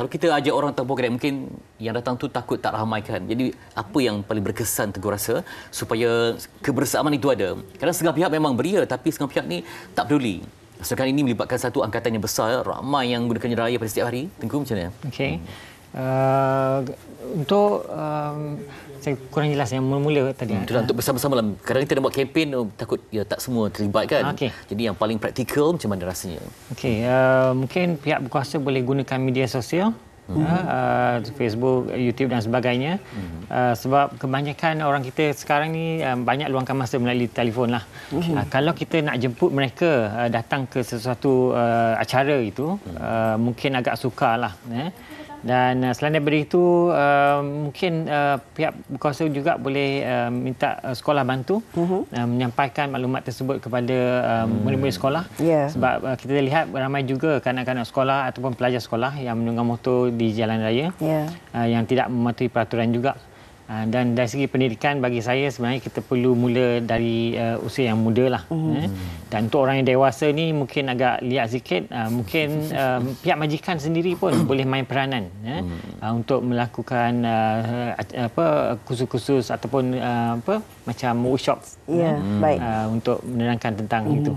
Kalau kita ajak orang tempoh kedai, mungkin yang datang tu takut tak ramai kan. Jadi apa yang paling berkesan Teguh rasa supaya kebersamaan itu ada? Kadang setengah pihak memang beria, tapi setengah pihak ni tak peduli. Sedangkan ini melibatkan satu angkatan yang besar, ramai yang gunakan jalan raya pada setiap hari. Tengku macam mana? Okey. Untuk saya kurang jelas yang mula-mula tadi. Itulah untuk bersama-sama lah. Kadang kita nak buat kempen, takut ya tak semua terlibat kan. Okey. Jadi yang paling praktikal macam mana rasanya? Okey, mungkin pihak berkuasa boleh gunakan media sosial. Facebook, YouTube dan sebagainya. Sebab kebanyakan orang kita sekarang ni banyak luangkan masa melalui telefon lah. Kalau kita nak jemput mereka datang ke sesuatu acara itu, mungkin agak sukar lah. Dan selain daripada itu, mungkin pihak berkuasa juga boleh minta sekolah bantu menyampaikan maklumat tersebut kepada murid-murid sekolah. Sebab kita lihat ramai juga kanak-kanak sekolah ataupun pelajar sekolah yang menunggang motor di jalan raya yang tidak mematuhi peraturan juga. Dan dari segi pendidikan, bagi saya sebenarnya kita perlu mula dari usia yang muda lah. Dan untuk orang yang dewasa ni mungkin agak liat sikit. Mungkin pihak majikan sendiri pun boleh main peranan untuk melakukan kursus-kursus ataupun macam workshop untuk menerangkan tentang itu.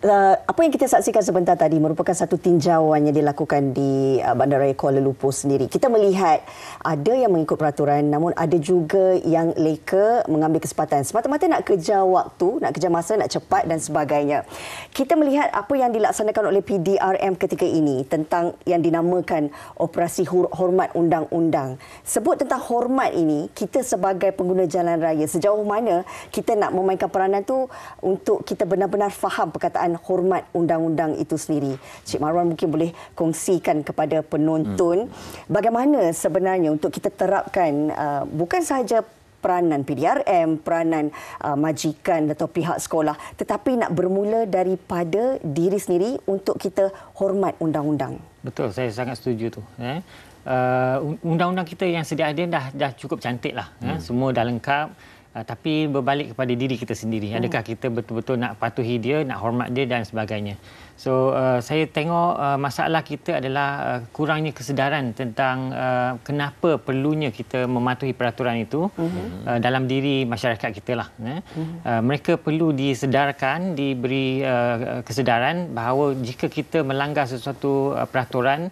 Apa yang kita saksikan sebentar tadi merupakan satu tinjauan yang dilakukan di Bandaraya Kuala Lumpur sendiri. Kita melihat ada yang mengikut peraturan, namun ada juga yang leka mengambil kesempatan semata-mata nak kejar waktu, nak kejar masa, nak cepat dan sebagainya. Kita melihat apa yang dilaksanakan oleh PDRM ketika ini tentang yang dinamakan Operasi Hormat Undang-Undang. Sebut tentang hormat ini, kita sebagai pengguna jalan raya, sejauh mana kita nak memainkan peranan tu untuk kita benar-benar faham perkataan hormat undang-undang itu sendiri. Cik Marwan mungkin boleh kongsikan kepada penonton bagaimana sebenarnya untuk kita terapkan bukan sahaja peranan PDRM, peranan majikan atau pihak sekolah, tetapi nak bermula daripada diri sendiri untuk kita hormat undang-undang. Betul, saya sangat setuju tu. Undang-undang kita yang sedia ada dah cukup cantik lah. Semua dah lengkap. Tapi berbalik kepada diri kita sendiri. Adakah kita betul-betul nak patuhi dia, nak hormat dia dan sebagainya. So, saya tengok masalah kita adalah kurangnya kesedaran tentang kenapa perlunya kita mematuhi peraturan itu dalam diri masyarakat kita lah. Mereka perlu disedarkan, diberi kesedaran bahawa jika kita melanggar sesuatu peraturan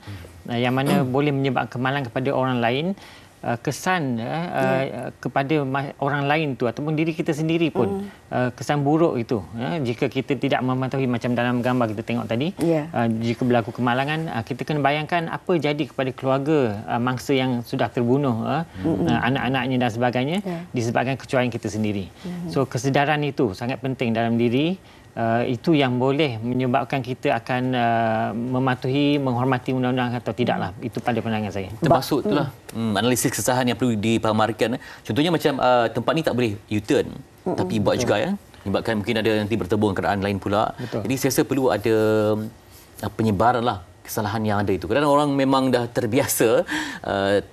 yang mana boleh menyebabkan kemalangan kepada orang lain, kesan kepada orang lain tu ataupun diri kita sendiri pun kesan buruk itu jika kita tidak mematuhi, macam dalam gambar kita tengok tadi, jika berlaku kemalangan, kita kena bayangkan apa jadi kepada keluarga mangsa yang sudah terbunuh, anak-anaknya dan sebagainya disebabkan kecuaian kita sendiri. So kesedaran itu sangat penting dalam diri. Itu yang boleh menyebabkan kita akan mematuhi, menghormati undang-undang atau tidaklah. Itu pada pandangan saya. Termasuk itulah analisis kesahan yang perlu dipamarkan. Contohnya macam tempat ni tak boleh U-turn, tapi buat juga ya. Menyebabkan mungkin ada nanti bertembung kenderaan lain pula. Jadi saya rasa perlu ada penyebaran lah kesalahan yang ada itu. Kadang orang memang dah terbiasa,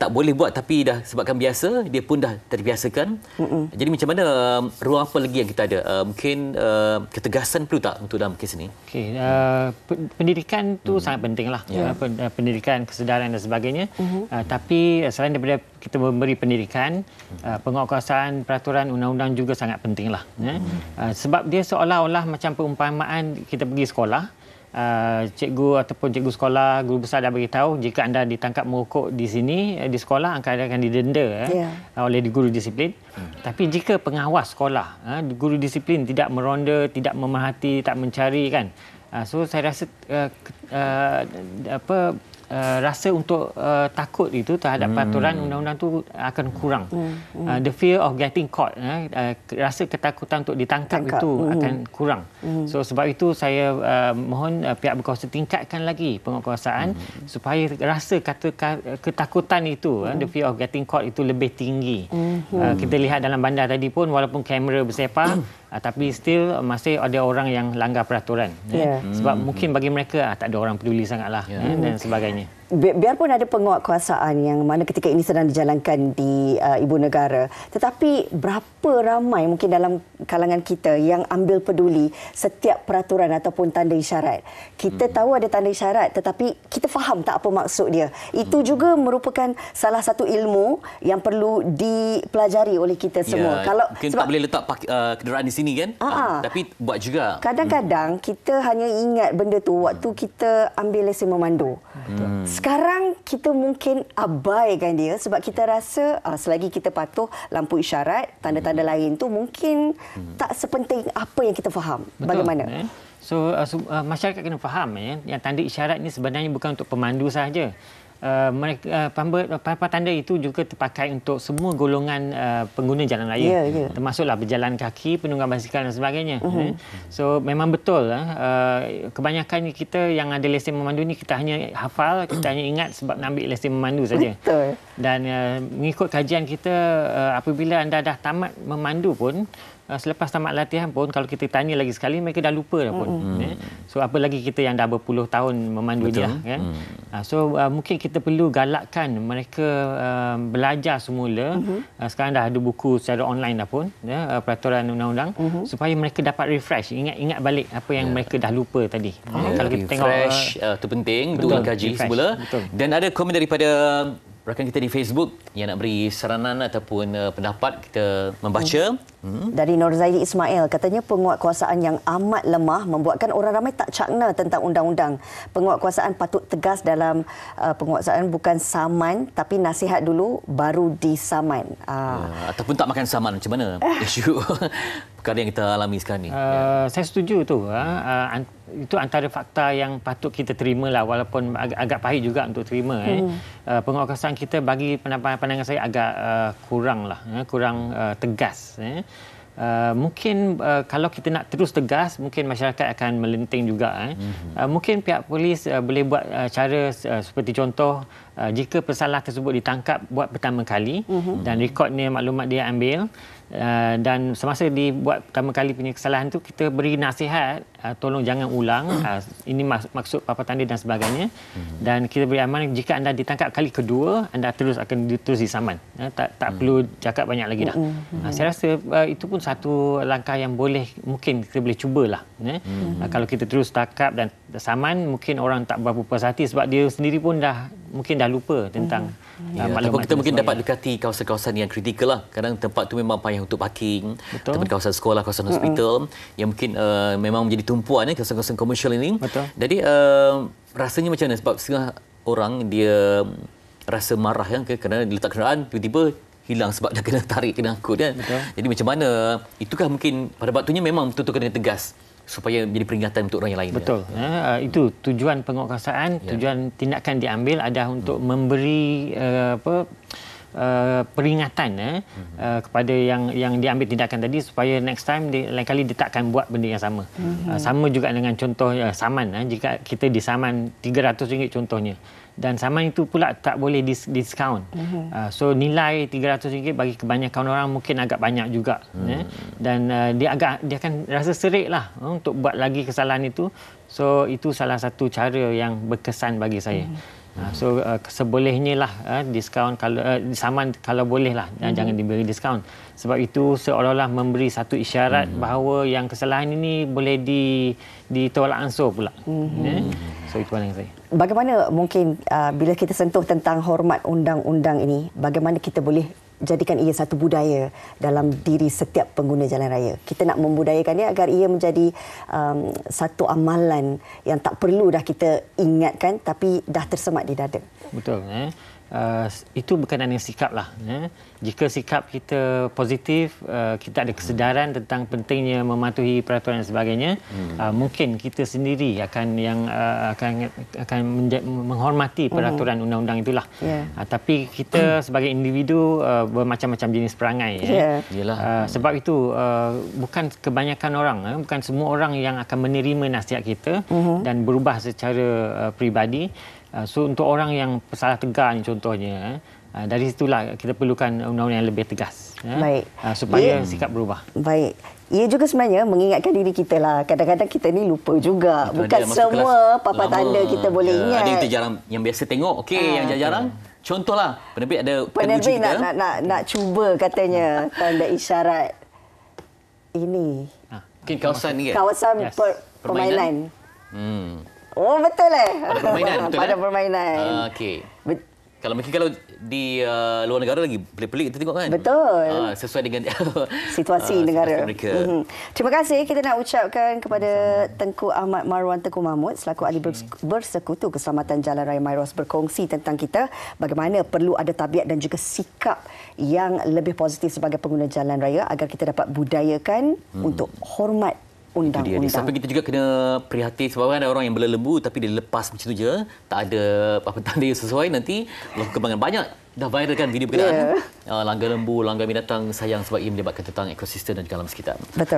tak boleh buat tapi dah sebabkan biasa, dia pun dah terbiasakan. Jadi macam mana, ruang apa lagi yang kita ada? Mungkin ketegasan perlu tak untuk dalam kes ini? Okey, pendidikan tu sangat penting lah. Pendidikan, kesedaran dan sebagainya. Tapi selain daripada kita memberi pendidikan, penguatkuasaan peraturan undang-undang juga sangat penting lah. Sebab dia seolah-olah macam perumpamaan kita pergi sekolah. Cikgu ataupun cikgu sekolah, guru besar dah beritahu jika anda ditangkap merokok di sini, di sekolah, anda akan didenda oleh guru disiplin. Tapi jika pengawas sekolah, guru disiplin tidak meronda, tidak memerhati, tak mencari kan. So saya rasa rasa untuk takut itu terhadap peraturan undang-undang tu akan kurang. The fear of getting caught, rasa ketakutan untuk ditangkap itu akan kurang. So sebab itu saya mohon pihak berkuasa tingkatkan lagi penguatkuasaan supaya rasa ketakutan itu, the fear of getting caught itu lebih tinggi. Kita lihat dalam bandar tadi pun walaupun kamera bersepah, tapi still masih ada orang yang langgar peraturan. Sebab mungkin bagi mereka tak ada orang peduli sangatlah dan sebagainya. biarpun ada penguatkuasaan yang mana ketika ini sedang dijalankan di ibu negara, tetapi berapa ramai mungkin dalam kalangan kita yang ambil peduli setiap peraturan ataupun tanda isyarat. Kita tahu ada tanda isyarat tetapi kita faham tak apa maksud dia. Itu juga merupakan salah satu ilmu yang perlu dipelajari oleh kita semua. Kalau mungkin tak boleh letak kenderaan di sini kan, tapi buat juga. Kadang-kadang kita hanya ingat benda tu waktu kita ambil lesen memandu. Sekarang kita mungkin abaikan dia sebab kita rasa selagi kita patuh lampu isyarat, tanda-tanda lain tu mungkin tak sepenting apa yang kita faham. Betul. Bagaimana? So masyarakat kena faham yang tanda isyarat ini sebenarnya bukan untuk pemandu sahaja. Papan tanda itu juga terpakai untuk semua golongan pengguna jalan raya, termasuklah berjalan kaki, penunggang basikal dan sebagainya. So memang betul kebanyakan kita yang ada lesen memandu ni kita hanya hafal, kita hanya ingat sebab nak ambil lesen memandu saja. Dan mengikut kajian kita, apabila anda dah tamat memandu pun, selepas tamat latihan pun, kalau kita tanya lagi sekali, mereka dah lupa dah pun. So apa lagi kita yang dah berpuluh tahun memandu dia kan. So mungkin kita perlu galakkan mereka belajar semula. Sekarang dah ada buku secara online dah pun, peraturan undang-undang, supaya mereka dapat refresh, ingat balik apa yang mereka dah lupa tadi. Kalau kita tengok refresh itu penting untuk kaji semula. Dan ada komen daripada rakan kita di Facebook yang nak beri saranan ataupun pendapat, kita membaca. Dari Norzaidi Ismail, katanya penguatkuasaan yang amat lemah membuatkan orang ramai tak cakna tentang undang-undang. Penguatkuasaan patut tegas dalam penguatkuasaan, bukan saman tapi nasihat dulu baru disaman. Ataupun tak makan saman, macam mana isu perkara yang kita alami sekarang ni? Saya setuju tu. Itu antara fakta yang patut kita terima lah, walaupun agak pahit juga untuk terima. Penguatkuasaan kita bagi pandangan saya agak kurang tegas. Mungkin kalau kita nak terus tegas, mungkin masyarakat akan melenting juga. Mungkin pihak polis boleh buat cara seperti contoh, jika pesalah tersebut ditangkap buat pertama kali dan rekodnya maklumat dia ambil, dan semasa dibuat pertama kali punya kesalahan tu kita beri nasihat, tolong jangan ulang, ini maksud papan tanda dan sebagainya, dan kita beri amaran jika anda ditangkap kali kedua, anda akan terus disaman. Tak perlu cakap banyak lagi dah. Saya rasa itu pun satu langkah yang mungkin kita boleh cubalah. Kalau kita terus tangkap dan saman, mungkin orang tak berapa puas hati sebab dia sendiri pun mungkin dah lupa tentang ataupun kita mungkin dapat dekati kawasan-kawasan yang kritikal lah. Kadang tempat tu memang payah untuk parking, ataupun kawasan sekolah, kawasan hospital yang mungkin memang menjadi tumpuan kawasan-kawasan komersial ini. Jadi rasanya macam mana, sebab setengah orang dia rasa marah kerana diletak kenderaan tiba-tiba hilang sebab dah kena tarik, kena angkut kan. Jadi macam mana, itukah mungkin pada waktunya memang betul-betul kena tegas supaya menjadi peringatan untuk orang yang lain. Betul. Itu tujuan penguatkuasaan, tujuan tindakan diambil adalah untuk memberi peringatan kepada yang diambil tindakan tadi, supaya next time lain kali dia tak akan buat benda yang sama. Sama juga dengan contoh saman. Jika kita disaman RM300 contohnya, dan saman itu pula tak boleh diskaun. So nilai RM300 bagi kebanyakan orang mungkin agak banyak juga. Dan dia akan rasa serik lah untuk buat lagi kesalahan itu. So itu salah satu cara yang berkesan bagi saya. So sebolehnya lah diskaun, kalau saman kalau boleh lah, jangan diberi diskaun. Sebab itu seolah-olah memberi satu isyarat bahawa yang kesalahan ini boleh ditolak ansur pula. So itu pandangan saya. Bagaimana mungkin bila kita sentuh tentang hormat undang-undang ini, bagaimana kita boleh jadikan ia satu budaya dalam diri setiap pengguna jalan raya? Kita nak membudayakannya agar ia menjadi satu amalan yang tak perlu dah kita ingatkan tapi dah tersemat di dada. Betul. Itu berkenaan dengan sikap lah. Jika sikap kita positif, kita ada kesedaran tentang pentingnya mematuhi peraturan dan sebagainya, mungkin kita sendiri akan menghormati peraturan undang-undang itulah. Tapi kita sebagai individu bermacam-macam jenis perangai. Sebab itu bukan kebanyakan orang, bukan semua orang yang akan menerima nasihat kita dan berubah secara peribadi. So untuk orang yang pesalah tegar ni contohnya, dari situlah kita perlukan undang-undang yang lebih tegas. Baik. Supaya sikap berubah. Baik. ia juga sebenarnya mengingatkan diri kita lah. Kadang-kadang kita ni lupa juga. Betul, Bukan dia masuk semua kelas papan lama. tanda kita boleh ingat. Ada yang kita jarang, yang biasa tengok. Okey, yang jarang. Contohlah, penerbit ada Penerbit uji kita. nak cuba katanya tanda isyarat ini. Mungkin kawasan ni kan? Kawasan Yes. permainan. Hmm. Oh, betul Pada permainan, betul Pada kan? permainan. Okey. Kalau di luar negara lagi pelik-pelik kita tengok kan? Betul. Sesuai dengan situasi negara. mereka. Terima kasih kita nak ucapkan kepada Tengku Ahmad Marwan Tengku Mahmud selaku ahli bersekutu keselamatan Jalan Raya Mairos berkongsi tentang kita bagaimana perlu ada tabiat dan juga sikap yang lebih positif sebagai pengguna jalan raya agar kita dapat budayakan untuk hormat undang-undang. Sampai kita juga kena prihatin sebab ada orang yang berlembu tapi dia lepas macam tu je, tak ada apa tanda yang sesuai, nanti kembangan banyak dah viral kan video berkenaan langgar lembu, langgar binatang sayang sebab ia melibatkan tentang ekosistem dan juga alam sekitar. Betul.